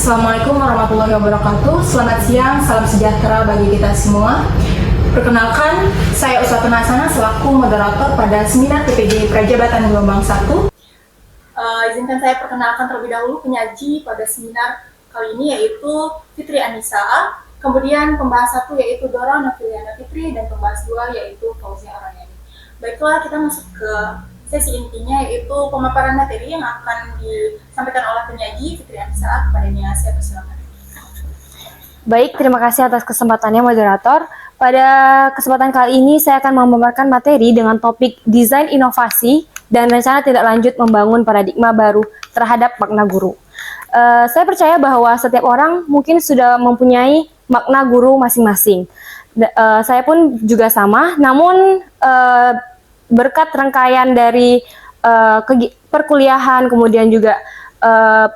Assalamualaikum warahmatullahi wabarakatuh. Selamat siang, salam sejahtera bagi kita semua. Perkenalkan, saya Uswatun Hasanah selaku moderator pada seminar PPJ Prajabatan Gelombang 1. Izinkan saya perkenalkan terlebih dahulu penyaji pada seminar kali ini yaitu Fitri Anissa. Kemudian pembahas 1 yaitu Dora Noviliana Fitri dan pembahas 2 yaitu Fauzia Arayani. Baiklah, kita masuk ke sesi intinya yaitu pemaparan materi yang akan disampaikan oleh penyaji Fitri Anissa. Kepadanya saya persilakan. Baik, terima kasih atas kesempatannya moderator. Pada kesempatan kali ini saya akan memaparkan materi dengan topik desain inovasi dan rencana tindak lanjut membangun paradigma baru terhadap makna guru. Saya percaya bahwa setiap orang mungkin sudah mempunyai makna guru masing-masing. Saya pun juga sama, namun berkat rangkaian dari perkuliahan, kemudian juga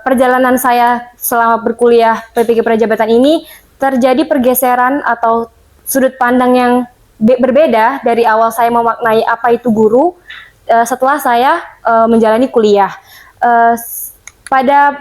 perjalanan saya selama berkuliah PPG Prajabatan ini, terjadi pergeseran atau sudut pandang yang berbeda dari awal saya memaknai apa itu guru setelah saya menjalani kuliah. Pada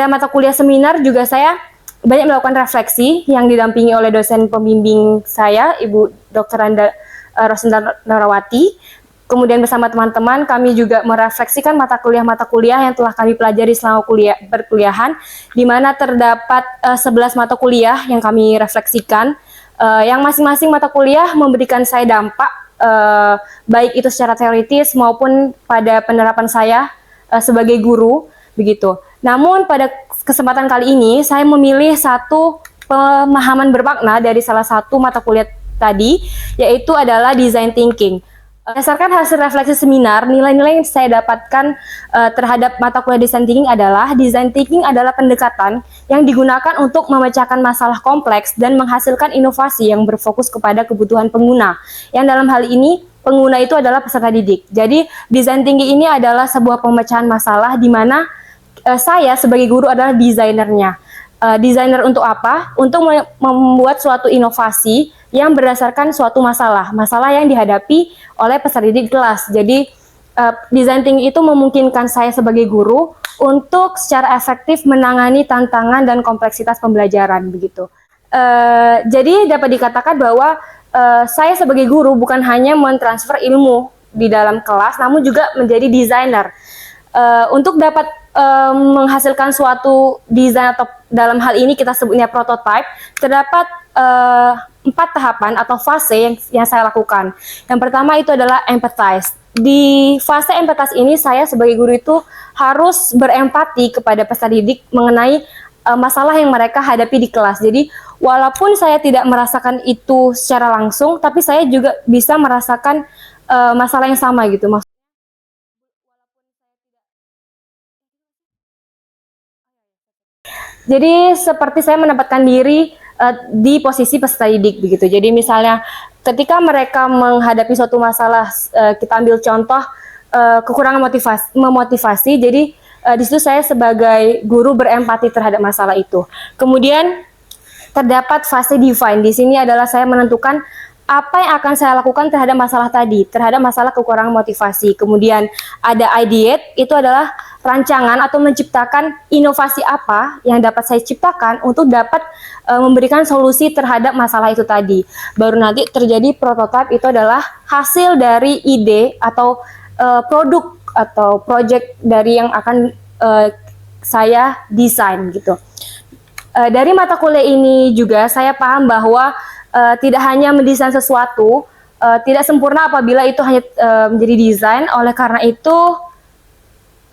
mata kuliah seminar juga saya banyak melakukan refleksi yang didampingi oleh dosen pembimbing saya, Ibu Dr. Rosinda Narawati. Kemudian bersama teman-teman kami juga merefleksikan mata kuliah yang telah kami pelajari selama perkuliahan, di mana terdapat 11 mata kuliah yang kami refleksikan, yang masing-masing mata kuliah memberikan saya dampak, baik itu secara teoritis maupun pada penerapan saya sebagai guru, begitu. Namun pada kesempatan kali ini saya memilih satu pemahaman bermakna dari salah satu mata kuliah tadi, yaitu adalah design thinking. Berdasarkan hasil refleksi seminar, nilai-nilai yang saya dapatkan terhadap mata kuliah design thinking adalah pendekatan yang digunakan untuk memecahkan masalah kompleks dan menghasilkan inovasi yang berfokus kepada kebutuhan pengguna. Yang dalam hal ini, pengguna itu adalah peserta didik. Jadi, design thinking ini adalah sebuah pemecahan masalah di mana saya sebagai guru adalah desainernya. Desainer untuk apa? Untuk membuat suatu inovasi yang berdasarkan suatu masalah yang dihadapi oleh peserta didik kelas. Jadi design thinking itu memungkinkan saya sebagai guru untuk secara efektif menangani tantangan dan kompleksitas pembelajaran, begitu. Jadi dapat dikatakan bahwa saya sebagai guru bukan hanya mentransfer ilmu di dalam kelas, namun juga menjadi desainer. Untuk dapat menghasilkan suatu desain atau dalam hal ini kita sebutnya prototype, terdapat 4 tahapan atau fase yang saya lakukan. Yang pertama itu adalah empathize. Di fase empathize ini saya sebagai guru itu harus berempati kepada peserta didik mengenai masalah yang mereka hadapi di kelas. Jadi walaupun saya tidak merasakan itu secara langsung, tapi saya juga bisa merasakan masalah yang sama gitu. Jadi seperti saya menempatkan diri di posisi peserta didik, begitu. Jadi misalnya ketika mereka menghadapi suatu masalah, kita ambil contoh kekurangan memotivasi. Jadi di situ saya sebagai guru berempati terhadap masalah itu. Kemudian terdapat fase define. Di sini adalah saya menentukan apa yang akan saya lakukan terhadap masalah tadi, terhadap masalah kekurangan motivasi. Kemudian ada ideate, itu adalah rancangan atau menciptakan inovasi apa yang dapat saya ciptakan untuk dapat memberikan solusi terhadap masalah itu tadi. Baru nanti terjadi prototype, itu adalah hasil dari ide atau produk atau project dari yang akan saya desain, gitu. Dari mata kuliah ini juga saya paham bahwa tidak hanya mendesain sesuatu, tidak sempurna apabila itu hanya menjadi desain. Oleh karena itu,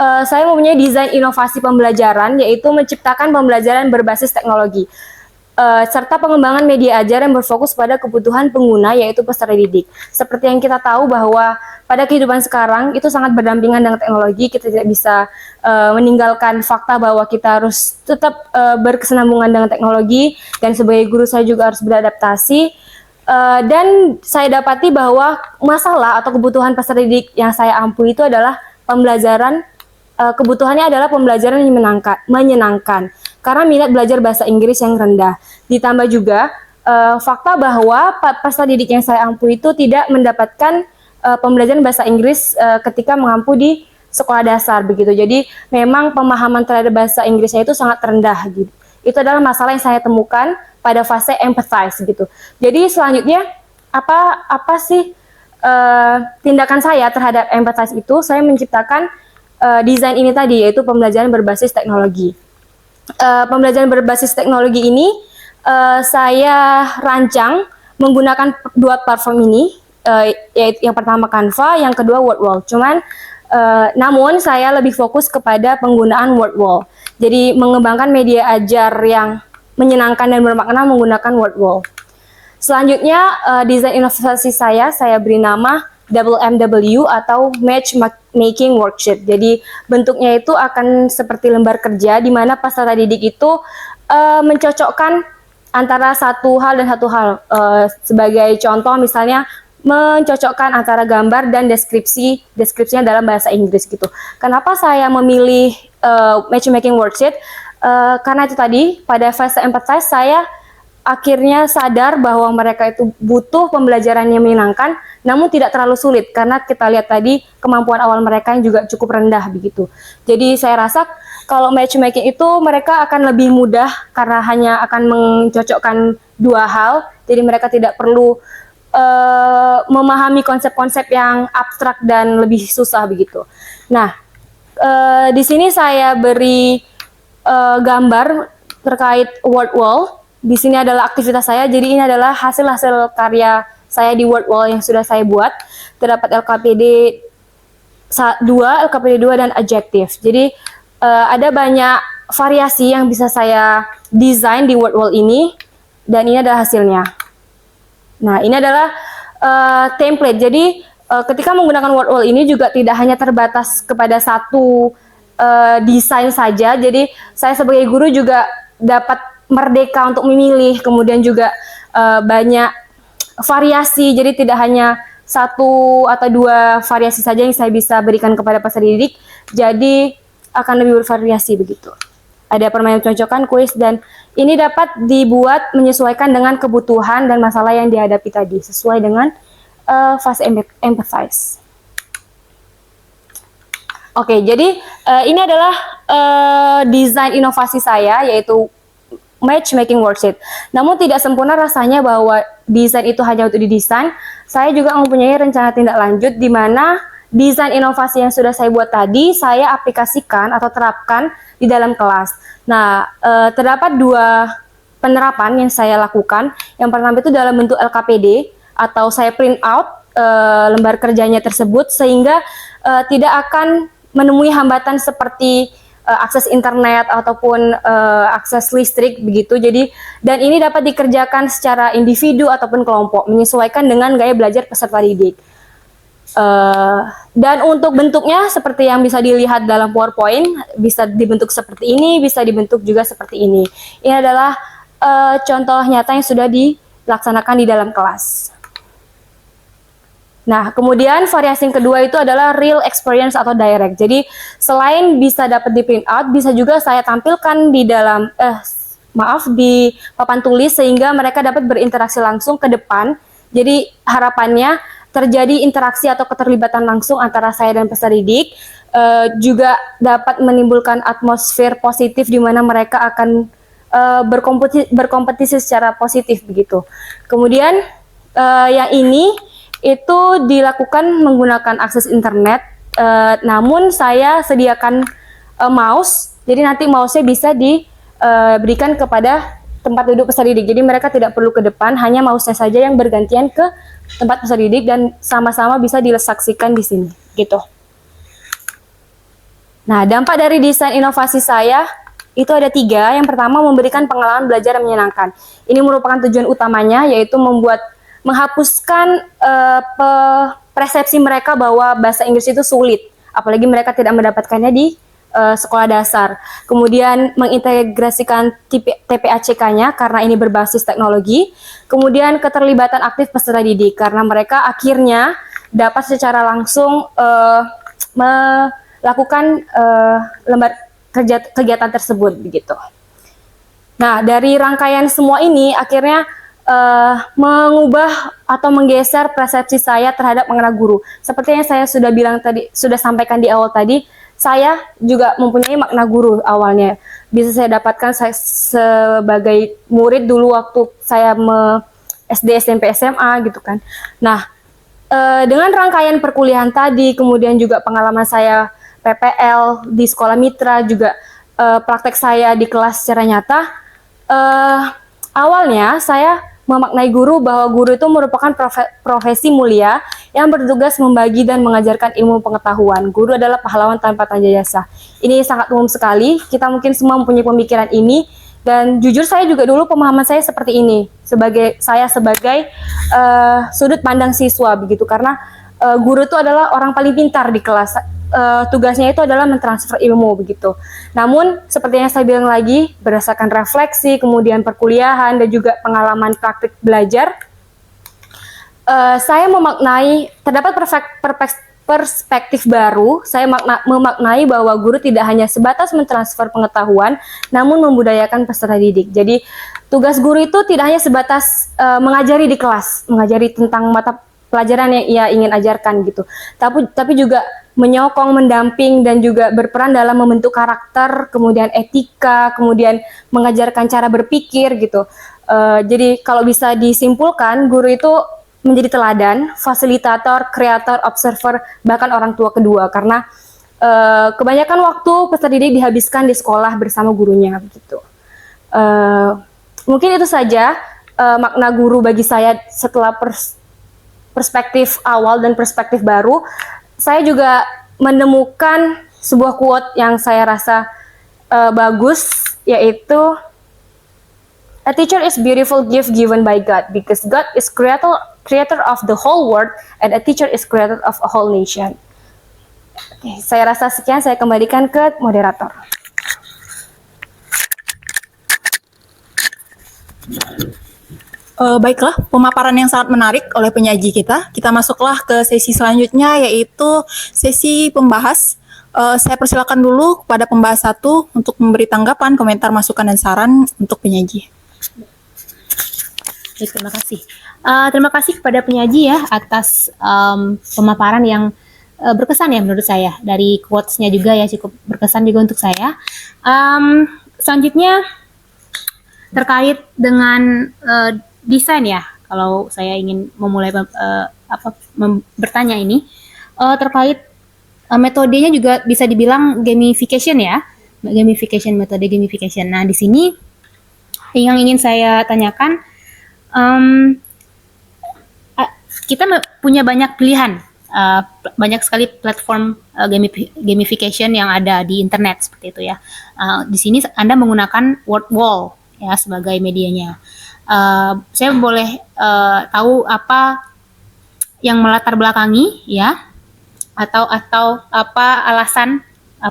saya mempunyai desain inovasi pembelajaran, yaitu menciptakan pembelajaran berbasis teknologi, serta pengembangan media ajar yang berfokus pada kebutuhan pengguna, yaitu peserta didik. Seperti yang kita tahu bahwa pada kehidupan sekarang itu sangat berdampingan dengan teknologi, kita tidak bisa meninggalkan fakta bahwa kita harus tetap berkesinambungan dengan teknologi, dan sebagai guru saya juga harus beradaptasi. Dan saya dapati bahwa masalah atau kebutuhan peserta didik yang saya ampuni itu adalah pembelajaran, kebutuhannya adalah pembelajaran yang menyenangkan, karena minat belajar bahasa Inggris yang rendah. Ditambah juga fakta bahwa peserta didik yang saya ampuni itu tidak mendapatkan pembelajaran bahasa Inggris ketika mengampu di sekolah dasar, begitu. Jadi memang pemahaman terhadap bahasa Inggrisnya itu sangat rendah, gitu. Itu adalah masalah yang saya temukan pada fase empathize gitu. Jadi selanjutnya apa sih tindakan saya terhadap empathize itu? Saya menciptakan desain ini tadi, yaitu pembelajaran berbasis teknologi. Pembelajaran berbasis teknologi ini saya rancang menggunakan dua platform ini, yaitu yang pertama Canva, yang kedua Wordwall. Namun saya lebih fokus kepada penggunaan Wordwall. Jadi mengembangkan media ajar yang menyenangkan dan bermakna menggunakan Wordwall. Selanjutnya desain inovasi saya beri nama MMW atau Matchmaking Worksheet. Jadi bentuknya itu akan seperti lembar kerja di mana peserta didik itu mencocokkan antara satu hal dan satu hal. Sebagai contoh misalnya mencocokkan antara gambar dan deskripsinya dalam bahasa Inggris gitu. Kenapa saya memilih Matchmaking Worksheet? Karena itu tadi pada fase empathize saya akhirnya sadar bahwa mereka itu butuh pembelajaran yang menyenangkan, namun tidak terlalu sulit karena kita lihat tadi kemampuan awal mereka yang juga cukup rendah begitu. Jadi saya rasa kalau matchmaking itu mereka akan lebih mudah karena hanya akan mencocokkan dua hal, jadi mereka tidak perlu memahami konsep-konsep yang abstrak dan lebih susah begitu. Nah, di sini saya beri gambar terkait Wordwall. Di sini adalah aktivitas saya, jadi ini adalah hasil-hasil karya saya di Wordwall yang sudah saya buat. Terdapat LKPD 2, LKPD 2, dan adjektif. Jadi ada banyak variasi yang bisa saya desain di Wordwall ini, dan ini adalah hasilnya. Nah, ini adalah template. Jadi ketika menggunakan Wordwall ini juga tidak hanya terbatas kepada satu desain saja. Jadi saya sebagai guru juga dapat merdeka untuk memilih, kemudian juga banyak variasi, jadi tidak hanya satu atau dua variasi saja yang saya bisa berikan kepada peserta didik, jadi akan lebih bervariasi begitu. Ada permainan concokan, kuis, dan ini dapat dibuat menyesuaikan dengan kebutuhan dan masalah yang dihadapi tadi, sesuai dengan fase empathize. Oke, jadi ini adalah desain inovasi saya, yaitu Matchmaking Worksheet. Namun tidak sempurna rasanya bahwa desain itu hanya untuk didesain. Saya juga mempunyai rencana tindak lanjut di mana desain inovasi yang sudah saya buat tadi saya aplikasikan atau terapkan di dalam kelas. Nah, terdapat dua penerapan yang saya lakukan. Yang pertama itu dalam bentuk LKPD atau saya print out lembar kerjanya tersebut sehingga tidak akan menemui hambatan seperti akses internet ataupun akses listrik begitu. Jadi dan ini dapat dikerjakan secara individu ataupun kelompok menyesuaikan dengan gaya belajar peserta didik. Dan untuk bentuknya seperti yang bisa dilihat dalam PowerPoint, bisa dibentuk seperti ini, bisa dibentuk juga seperti ini. Ini adalah contoh nyata yang sudah dilaksanakan di dalam kelas. Nah, kemudian variasi yang kedua itu adalah real experience atau direct. Jadi, selain bisa dapat di print out, bisa juga saya tampilkan di dalam, di papan tulis sehingga mereka dapat berinteraksi langsung ke depan. Jadi, harapannya terjadi interaksi atau keterlibatan langsung antara saya dan peserta didik. Juga dapat menimbulkan atmosfer positif di mana mereka akan berkompetisi secara positif begitu. Kemudian, yang ini itu dilakukan menggunakan akses internet, namun saya sediakan mouse, jadi nanti mouse-nya bisa diberikan kepada tempat duduk peserta didik, jadi mereka tidak perlu ke depan, hanya mouse-nya saja yang bergantian ke tempat peserta didik dan sama-sama bisa disaksikan di sini, gitu. Nah, dampak dari desain inovasi saya itu ada 3. Yang pertama, memberikan pengalaman belajar yang menyenangkan. Ini merupakan tujuan utamanya, yaitu menghapuskan persepsi mereka bahwa bahasa Inggris itu sulit, apalagi mereka tidak mendapatkannya di sekolah dasar. Kemudian mengintegrasikan TPACK-nya karena ini berbasis teknologi. Kemudian keterlibatan aktif peserta didik karena mereka akhirnya dapat secara langsung melakukan lembar kegiatan tersebut begitu. Nah, dari rangkaian semua ini akhirnya mengubah atau menggeser persepsi saya terhadap mengenal guru. Seperti yang saya sudah bilang tadi, sudah sampaikan di awal tadi, saya juga mempunyai makna guru awalnya. bisa saya dapatkan sebagai murid dulu waktu saya SD, SMP, SMA gitu kan. Nah, dengan rangkaian perkuliahan tadi, kemudian juga pengalaman saya PPL di sekolah mitra, juga praktek saya di kelas secara nyata, awalnya saya memaknai guru bahwa guru itu merupakan profesi mulia yang bertugas membagi dan mengajarkan ilmu pengetahuan. Guru adalah pahlawan tanpa tanda jasa. Ini sangat umum sekali, kita mungkin semua mempunyai pemikiran ini, dan jujur saya juga dulu pemahaman saya seperti ini, sebagai sudut pandang siswa begitu, karena guru itu adalah orang paling pintar di kelas. Tugasnya itu adalah mentransfer ilmu begitu. Namun seperti yang saya bilang lagi, berdasarkan refleksi, kemudian perkuliahan dan juga pengalaman praktik belajar, saya memaknai terdapat perspektif baru. Saya memaknai bahwa guru tidak hanya sebatas mentransfer pengetahuan, namun membudayakan peserta didik. Jadi tugas guru itu tidak hanya sebatas mengajari di kelas, mengajari tentang mata pelajaran yang ia ingin ajarkan gitu, tapi juga menyokong, mendamping, dan juga berperan dalam membentuk karakter, kemudian etika, kemudian mengajarkan cara berpikir gitu. Jadi kalau bisa disimpulkan, guru itu menjadi teladan, fasilitator, kreator, observer, bahkan orang tua kedua, karena kebanyakan waktu peserta didik dihabiskan di sekolah bersama gurunya begitu. Mungkin itu saja makna guru bagi saya setelah perspektif awal dan perspektif baru. Saya juga menemukan sebuah quote yang saya rasa bagus, yaitu a teacher is beautiful gift given by God because God is creator of the whole world and a teacher is creator of a whole nation. Oke, saya rasa sekian, saya kembalikan ke moderator. Baiklah, pemaparan yang sangat menarik oleh penyaji kita. Kita masuklah ke sesi selanjutnya, yaitu sesi pembahas. Saya persilakan dulu kepada pembahas 1 untuk memberi tanggapan, komentar, masukan, dan saran untuk penyaji. Baik, terima kasih. Terima kasih kepada penyaji ya atas pemaparan yang berkesan ya menurut saya. Dari quotes-nya juga ya cukup berkesan juga untuk saya. Selanjutnya terkait dengan desain ya. Kalau saya ingin memulai bertanya ini terkait metodenya juga bisa dibilang gamification ya. Metode gamification. Nah, di sini yang ingin saya tanyakan, kita punya banyak pilihan, banyak sekali platform gamification yang ada di internet seperti itu ya. Di sini Anda menggunakan word wall ya sebagai medianya. Saya boleh tahu apa yang melatar belakangi ya, atau apa alasan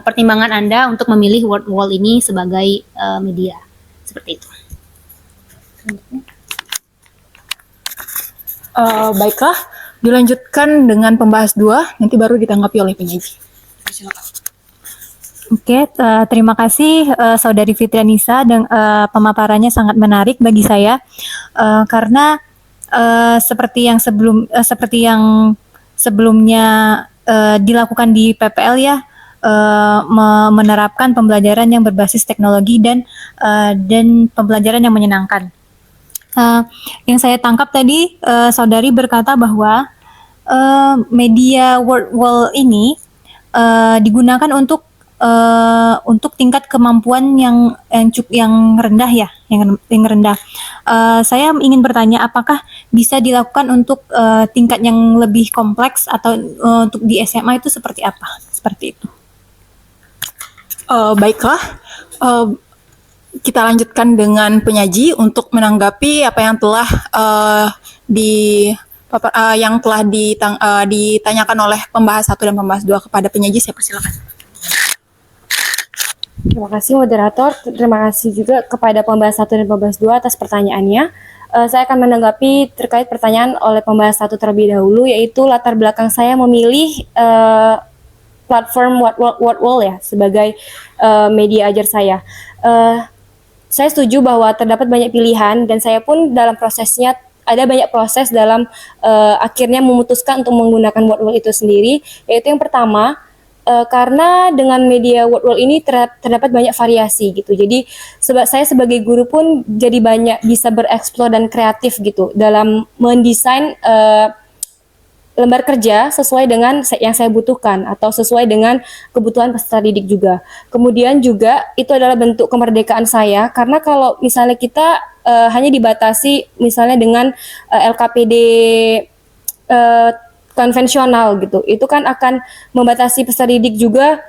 pertimbangan Anda untuk memilih word wall ini sebagai media seperti itu. Baiklah, dilanjutkan dengan pembahas 2, nanti baru ditanggapi oleh penyaji. Oke, terima kasih Saudari Fitrianisa, dan pemaparannya sangat menarik bagi saya karena seperti yang sebelumnya dilakukan di PPL ya, menerapkan pembelajaran yang berbasis teknologi dan pembelajaran yang menyenangkan. Yang saya tangkap tadi, Saudari berkata bahwa media word wall ini digunakan untuk tingkat kemampuan yang rendah ya, yang rendah. Saya ingin bertanya, apakah bisa dilakukan untuk tingkat yang lebih kompleks atau untuk di SMA itu seperti apa? Seperti itu. Baiklah, kita lanjutkan dengan penyaji untuk menanggapi apa yang telah ditanyakan oleh pembahas 1 dan pembahas 2 kepada penyaji. Saya persilakan. Terima kasih moderator, terima kasih juga kepada pembahas 1 dan pembahas 2 atas pertanyaannya. Saya akan menanggapi terkait pertanyaan oleh pembahas 1 terlebih dahulu, yaitu latar belakang saya memilih platform word wall ya sebagai media ajar saya. Saya setuju bahwa terdapat banyak pilihan, dan saya pun dalam prosesnya ada banyak proses dalam akhirnya memutuskan untuk menggunakan word wall itu sendiri, yaitu yang pertama, karena dengan media word wall ini terdapat banyak variasi gitu. Jadi saya sebagai guru pun jadi banyak bisa bereksplor dan kreatif gitu dalam mendesain lembar kerja sesuai dengan yang saya butuhkan atau sesuai dengan kebutuhan peserta didik juga. Kemudian juga itu adalah bentuk kemerdekaan saya karena kalau misalnya kita hanya dibatasi misalnya dengan LKPD konvensional gitu, itu kan akan membatasi peserta didik juga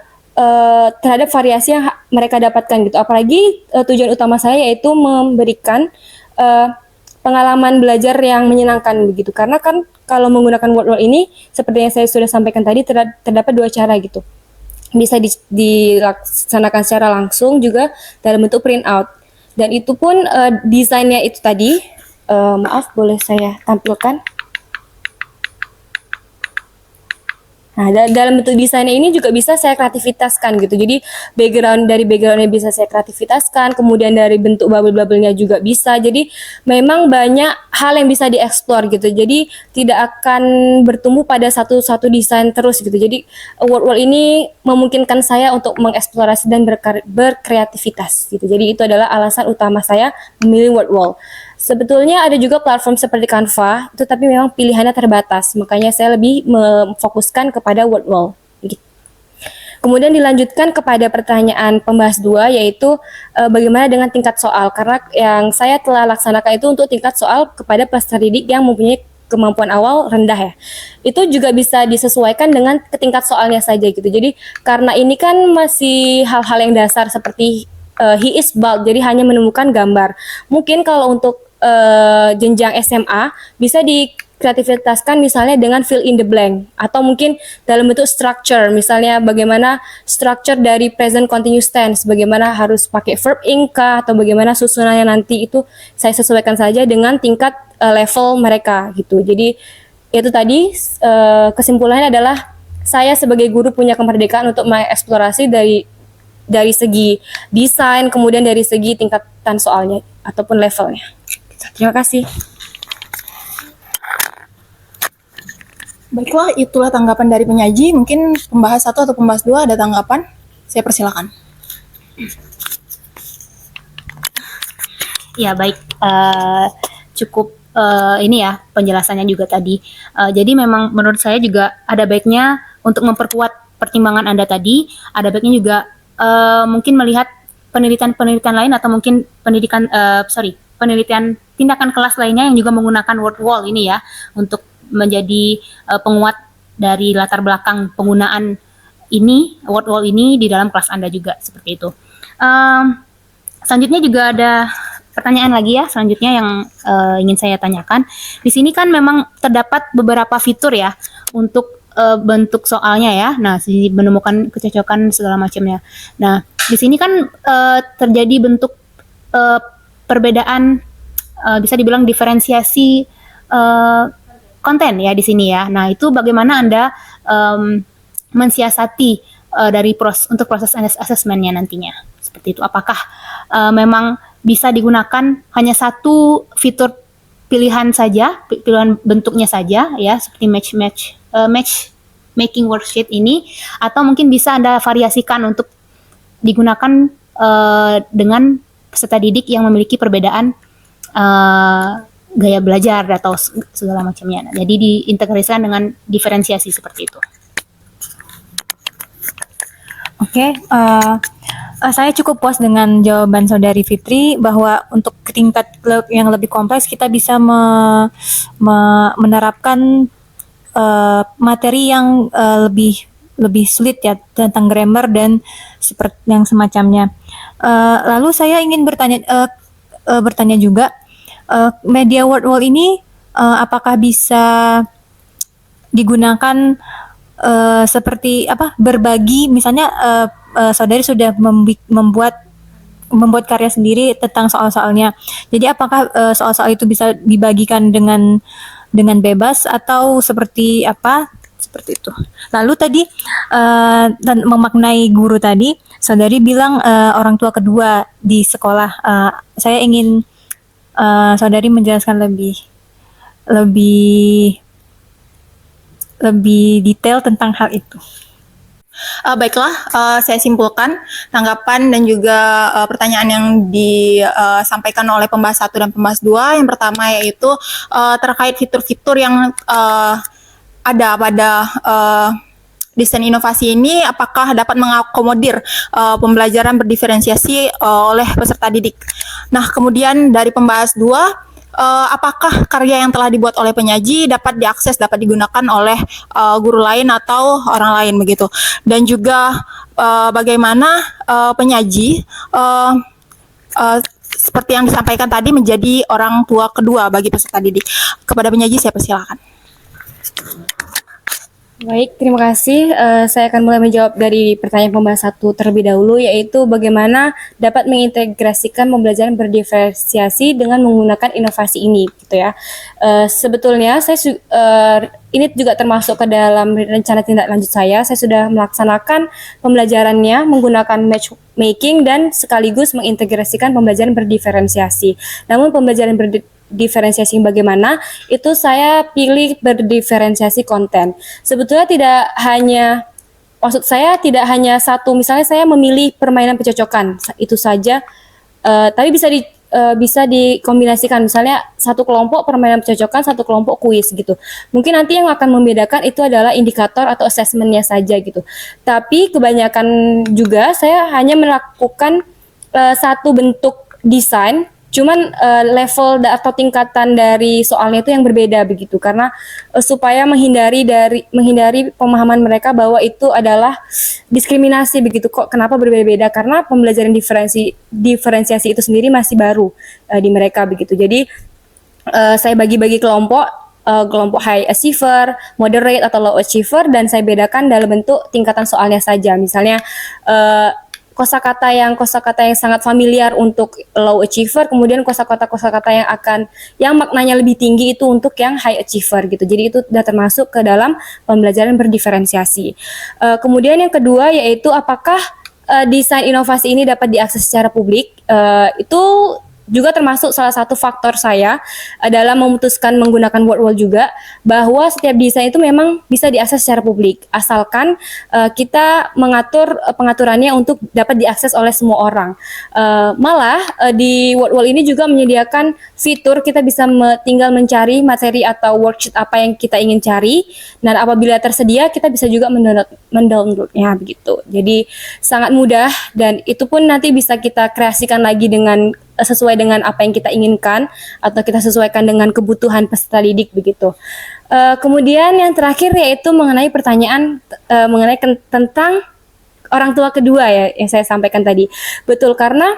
terhadap variasi yang mereka dapatkan gitu. Apalagi tujuan utama saya yaitu memberikan pengalaman belajar yang menyenangkan begitu. Karena kan kalau menggunakan word wall ini seperti yang saya sudah sampaikan tadi terdapat dua cara gitu. Bisa dilaksanakan secara langsung juga dalam bentuk print out. Dan itu pun desainnya itu tadi maaf boleh saya tampilkan. Nah, dalam bentuk desainnya ini juga bisa saya kreativitaskan gitu. Jadi backgroundnya bisa saya kreativitaskan, kemudian dari bentuk bubble-bubble-nya juga bisa. Jadi memang banyak hal yang bisa dieksplor gitu. Jadi tidak akan bertumbuh pada satu desain terus gitu. Jadi word wall ini memungkinkan saya untuk mengeksplorasi dan berkreativitas gitu. Jadi itu adalah alasan utama saya memilih word wall. Sebetulnya ada juga platform seperti Canva, itu tapi memang pilihannya terbatas, makanya saya lebih memfokuskan kepada word wall. Gitu. Kemudian dilanjutkan kepada pertanyaan pembahas 2, yaitu bagaimana dengan tingkat soal, karena yang saya telah laksanakan itu untuk tingkat soal kepada peserta didik yang mempunyai kemampuan awal rendah ya. Itu juga bisa disesuaikan dengan tingkat soalnya saja gitu. Jadi karena ini kan masih hal-hal yang dasar seperti he is bald, jadi hanya menemukan gambar. Mungkin kalau untuk jenjang SMA bisa dikreativitaskan misalnya dengan fill in the blank atau mungkin dalam bentuk structure, misalnya bagaimana structure dari present continuous tense, bagaimana harus pakai verb ing kah atau bagaimana susunannya nanti, itu saya sesuaikan saja dengan tingkat level mereka gitu. Jadi itu tadi kesimpulannya adalah saya sebagai guru punya kemerdekaan untuk mengeksplorasi dari segi desain, kemudian dari segi tingkatan soalnya ataupun levelnya. Terima kasih. Baiklah, itulah tanggapan dari penyaji. Mungkin pembahas 1 atau pembahas 2 ada tanggapan? Saya persilakan. Ya baik, cukup ini ya penjelasannya juga tadi. Jadi memang menurut saya juga ada baiknya untuk memperkuat pertimbangan Anda tadi, ada baiknya juga mungkin melihat penelitian lain atau mungkin penelitian tindakan kelas lainnya yang juga menggunakan word wall ini ya untuk menjadi penguat dari latar belakang penggunaan ini word wall ini di dalam kelas Anda juga seperti itu. Selanjutnya juga ada pertanyaan lagi ya selanjutnya yang ingin saya tanyakan. Di sini kan memang terdapat beberapa fitur ya untuk bentuk soalnya ya. Nah, menemukan kecocokan segala macamnya. Nah, di sini kan terjadi bentuk perbedaan bisa dibilang diferensiasi konten ya di sini ya. Nah, itu bagaimana Anda mensiasati untuk proses assessment-nya nantinya? Seperti itu. Apakah memang bisa digunakan hanya satu fitur pilihan saja, pilihan bentuknya saja ya, seperti match making worksheet ini, atau mungkin bisa Anda variasikan untuk digunakan dengan peserta didik yang memiliki perbedaan gaya belajar atau segala macamnya. Nah, jadi diintegrasikan dengan diferensiasi seperti itu. Oke, saya cukup puas dengan jawaban Saudari Fitri bahwa untuk tingkat yang lebih kompleks kita bisa menerapkan materi yang lebih sulit ya tentang grammar dan seperti yang semacamnya. Lalu saya ingin bertanya juga, media word wall ini apakah bisa digunakan seperti berbagi, misalnya Saudari sudah membuat karya sendiri tentang soal-soalnya. Jadi apakah soal-soal itu bisa dibagikan dengan bebas atau seperti apa? Seperti itu. Lalu tadi dan memaknai guru tadi, Saudari bilang orang tua kedua di sekolah. Saya ingin Saudari menjelaskan lebih detail tentang hal itu. Baiklah, saya simpulkan tanggapan dan juga pertanyaan yang disampaikan oleh pembahas 1 dan pembahas 2. Yang pertama yaitu terkait fitur-fitur yang ada pada desain inovasi ini, apakah dapat mengakomodir pembelajaran berdiferensiasi oleh peserta didik. Nah, kemudian dari pembahas 2, apakah karya yang telah dibuat oleh penyaji dapat diakses, dapat digunakan oleh guru lain atau orang lain begitu. Dan juga bagaimana penyaji seperti yang disampaikan tadi menjadi orang tua kedua bagi peserta didik. Kepada penyaji saya persilakan. Baik, terima kasih. Saya akan mulai menjawab dari pertanyaan pembahas 1 terlebih dahulu, yaitu bagaimana dapat mengintegrasikan pembelajaran berdiferensiasi dengan menggunakan inovasi ini, gitu ya. Sebetulnya ini juga termasuk ke dalam rencana tindak lanjut saya. Saya sudah melaksanakan pembelajarannya menggunakan matchmaking dan sekaligus mengintegrasikan pembelajaran berdiferensiasi. Namun pembelajaran diferensiasi bagaimana, itu saya pilih berdiferensiasi konten. Sebetulnya maksud saya tidak hanya satu, misalnya saya memilih permainan pencocokan, itu saja, tapi bisa dikombinasikan, misalnya satu kelompok permainan pencocokan, satu kelompok kuis gitu. Mungkin nanti yang akan membedakan itu adalah indikator atau assessment-nya saja gitu. Tapi kebanyakan juga saya hanya melakukan satu bentuk desain, cuman level atau tingkatan dari soalnya itu yang berbeda begitu, karena supaya menghindari pemahaman mereka bahwa itu adalah diskriminasi begitu. Kok kenapa berbeda-beda? Karena pembelajaran diferensiasi itu sendiri masih baru di mereka begitu. Jadi saya bagi-bagi kelompok high achiever, moderate atau low achiever, dan saya bedakan dalam bentuk tingkatan soalnya saja. Misalnya kosakata yang sangat familiar untuk low achiever, kemudian kosakata yang maknanya lebih tinggi itu untuk yang high achiever gitu. Jadi itu sudah termasuk ke dalam pembelajaran berdiferensiasi. Kemudian yang kedua yaitu apakah desain inovasi ini dapat diakses secara publik. Itu juga termasuk salah satu faktor saya dalam memutuskan menggunakan WordWall juga, bahwa setiap desain itu memang bisa diakses secara publik, asalkan kita mengatur pengaturannya untuk dapat diakses oleh semua orang. Malah di WordWall ini juga menyediakan fitur kita bisa tinggal mencari materi atau worksheet apa yang kita ingin cari, dan apabila tersedia kita bisa juga mendownloadnya begitu. Jadi sangat mudah, dan itu pun nanti bisa kita kreasikan lagi sesuai dengan apa yang kita inginkan atau kita sesuaikan dengan kebutuhan peserta didik begitu. Kemudian yang terakhir yaitu mengenai pertanyaan tentang orang tua kedua ya yang saya sampaikan tadi. Betul, karena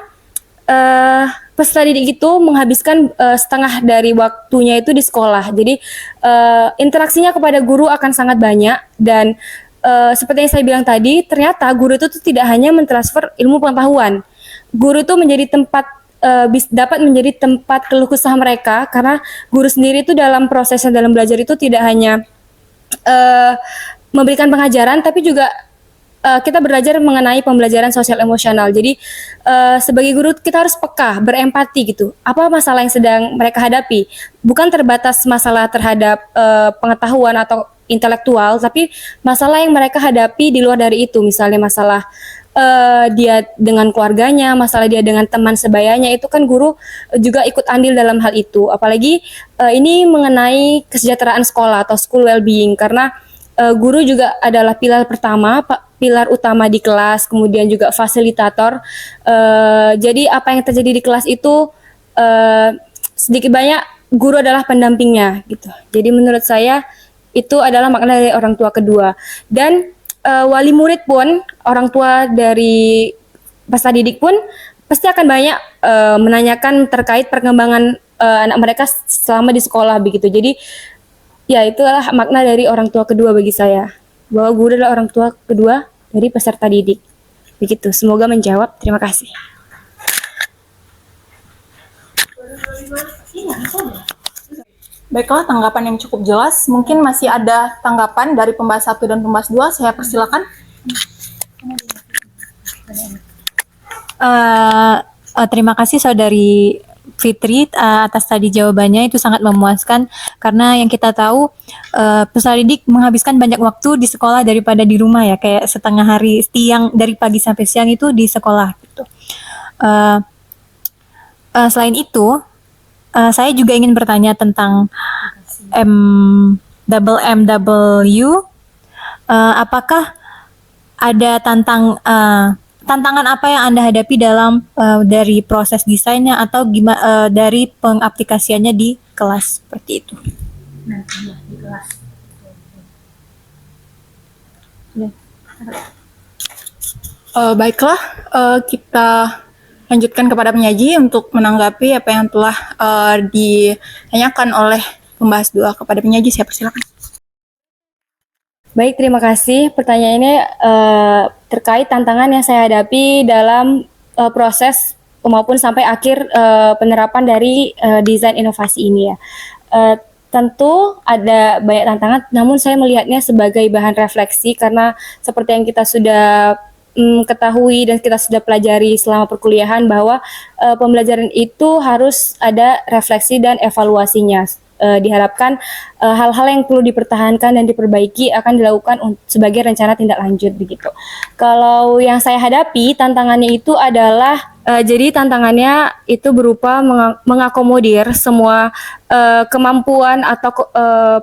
peserta didik itu menghabiskan setengah dari waktunya itu di sekolah. Jadi interaksinya kepada guru akan sangat banyak, dan seperti yang saya bilang tadi, ternyata guru itu tidak hanya mentransfer ilmu pengetahuan. Guru itu dapat menjadi tempat keluh kesah mereka, karena guru sendiri itu dalam prosesnya dalam belajar itu tidak hanya memberikan pengajaran, tapi juga kita belajar mengenai pembelajaran sosial emosional. Jadi sebagai guru kita harus peka, berempati gitu. Apa masalah yang sedang mereka hadapi? Bukan terbatas masalah terhadap pengetahuan atau intelektual, tapi masalah yang mereka hadapi di luar dari itu. Misalnya masalah dia dengan keluarganya, masalah dia dengan teman sebayanya, itu kan guru juga ikut andil dalam hal itu. Apalagi ini mengenai kesejahteraan sekolah atau school well-being, karena guru juga adalah pilar utama di kelas, kemudian juga fasilitator. Jadi apa yang terjadi di kelas itu sedikit banyak guru adalah pendampingnya gitu. Jadi menurut saya itu adalah makna dari orang tua kedua. Dan wali murid pun, orang tua dari peserta didik pun pasti akan banyak menanyakan terkait perkembangan anak mereka selama di sekolah begitu. Jadi ya itulah makna dari orang tua kedua bagi saya, bahwa guru adalah orang tua kedua dari peserta didik. Begitu, semoga menjawab. Terima kasih. Baiklah, tanggapan yang cukup jelas. Mungkin masih ada tanggapan dari pembahas 1 dan pembahas 2. Saya persilakan. Terima kasih saudari Fitri atas tadi jawabannya, itu sangat memuaskan karena yang kita tahu peserta didik menghabiskan banyak waktu di sekolah daripada di rumah ya, kayak setengah hari siang dari pagi sampai siang itu di sekolah gitu. Selain itu, saya juga ingin bertanya tentang MMW. Apakah ada tantangan apa yang Anda hadapi dalam dari proses desainnya atau gimana dari pengaplikasiannya di kelas seperti itu? Nanti ya di kelas. Baiklah, kita lanjutkan kepada penyaji untuk menanggapi apa yang telah ditanyakan oleh pembahas dua. Kepada penyaji, saya persilakan. Baik, terima kasih. Pertanyaannya terkait tantangan yang saya hadapi dalam proses maupun sampai akhir penerapan dari desain inovasi ini ya. Tentu ada banyak tantangan, namun saya melihatnya sebagai bahan refleksi karena seperti yang kita sudah ketahui dan kita sudah pelajari selama perkuliahan bahwa pembelajaran itu harus ada refleksi dan evaluasinya. Diharapkan hal-hal yang perlu dipertahankan dan diperbaiki akan dilakukan sebagai rencana tindak lanjut begitu. Kalau yang saya hadapi tantangannya itu adalah jadi tantangannya itu berupa mengakomodir semua kemampuan atau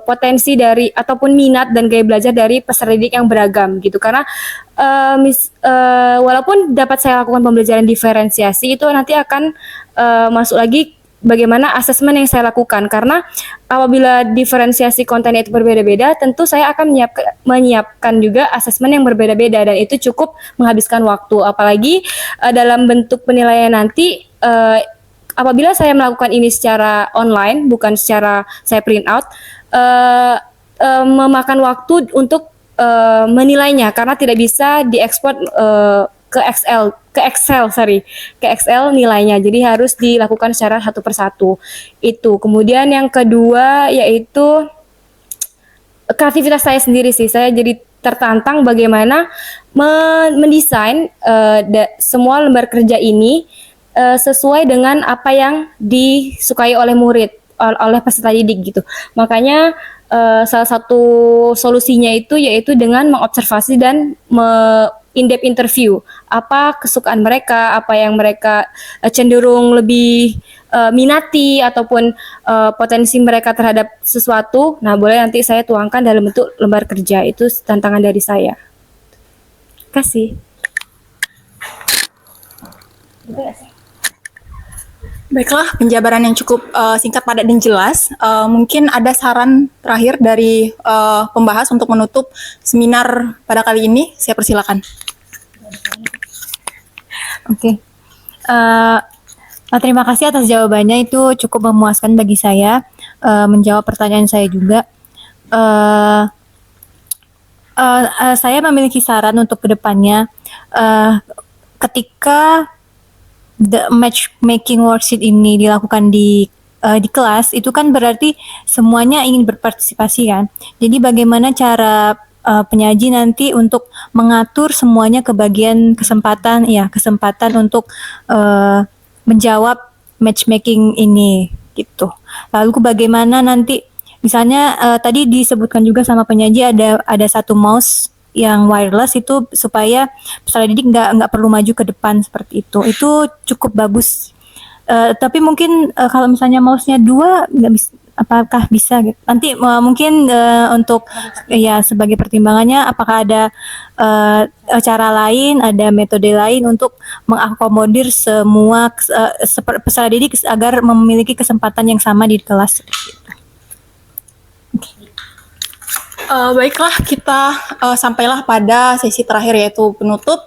potensi dari ataupun minat dan gaya belajar dari peserta didik yang beragam gitu. Karena walaupun dapat saya lakukan pembelajaran diferensiasi itu nanti akan masuk lagi bagaimana asesmen yang saya lakukan, karena apabila diferensiasi konten itu berbeda-beda, tentu saya akan menyiapkan juga asesmen yang berbeda-beda dan itu cukup menghabiskan waktu. Apalagi dalam bentuk penilaian nanti, apabila saya melakukan ini secara online, bukan secara saya print out, memakan waktu untuk menilainya karena tidak bisa diekspor ke Excel nilainya, jadi harus dilakukan secara satu persatu itu. Kemudian yang kedua yaitu kreativitas saya sendiri sih, saya jadi tertantang bagaimana mendesain semua lembar kerja ini sesuai dengan apa yang disukai oleh murid, oleh peserta didik gitu. Makanya salah satu solusinya itu yaitu dengan mengobservasi dan in-depth interview, apa kesukaan mereka, apa yang mereka cenderung lebih minati ataupun potensi mereka terhadap sesuatu. Nah, boleh nanti saya tuangkan dalam bentuk lembar kerja. Itu tantangan dari saya. Terima kasih. Baiklah, penjabaran yang cukup singkat, padat, dan jelas. Mungkin ada saran terakhir dari pembahas untuk menutup seminar pada kali ini. Saya persilakan. Oke. Terima kasih atas jawabannya, itu cukup memuaskan bagi saya, menjawab pertanyaan saya juga. Saya memiliki saran untuk kedepannya. Ketika the matchmaking worksheet ini dilakukan di kelas, itu kan berarti semuanya ingin berpartisipasi kan. Jadi bagaimana cara penyaji nanti untuk mengatur semuanya ke bagian kesempatan untuk menjawab matchmaking ini gitu. Lalu bagaimana nanti misalnya tadi disebutkan juga sama penyaji ada satu mouse yang wireless itu supaya peserta didik nggak perlu maju ke depan seperti itu. Itu cukup bagus. Tapi mungkin kalau misalnya mouse-nya 2 nggak bisa, apakah bisa gitu? Nanti mungkin untuk ya sebagai pertimbangannya apakah ada cara lain, ada metode lain untuk mengakomodir semua peserta didik agar memiliki kesempatan yang sama di kelas. Baiklah, kita sampailah pada sesi terakhir yaitu penutup.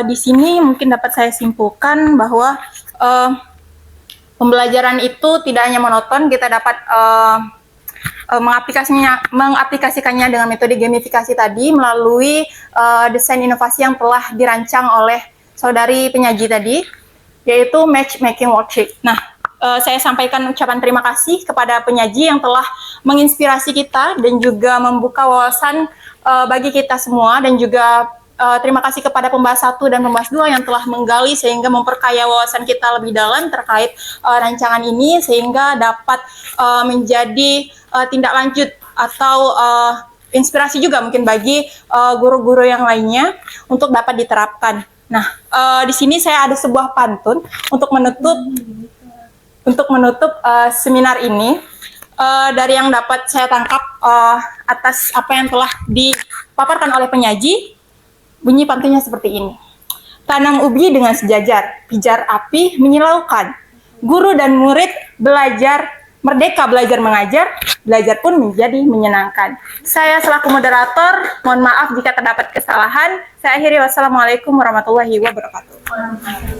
Di sini mungkin dapat saya simpulkan bahwa pembelajaran itu tidak hanya monoton, kita dapat mengaplikasikannya dengan metode gamifikasi tadi melalui desain inovasi yang telah dirancang oleh saudari penyaji tadi, yaitu matchmaking worksheet. Nah, saya sampaikan ucapan terima kasih kepada penyaji yang telah menginspirasi kita dan juga membuka wawasan bagi kita semua dan juga terima kasih kepada pembahas 1 dan pembahas 2 yang telah menggali sehingga memperkaya wawasan kita lebih dalam terkait rancangan ini sehingga dapat menjadi tindak lanjut atau inspirasi juga mungkin bagi guru-guru yang lainnya untuk dapat diterapkan. Nah, di sini saya ada sebuah pantun untuk menutup seminar ini. Dari yang dapat saya tangkap atas apa yang telah dipaparkan oleh penyaji, bunyi pantunnya seperti ini. Tanam ubi dengan sejajar, pijar api menyilaukan. Guru dan murid belajar, merdeka belajar mengajar, belajar pun menjadi menyenangkan. Saya selaku moderator, mohon maaf jika terdapat kesalahan. Saya akhiri, wassalamualaikum warahmatullahi wabarakatuh.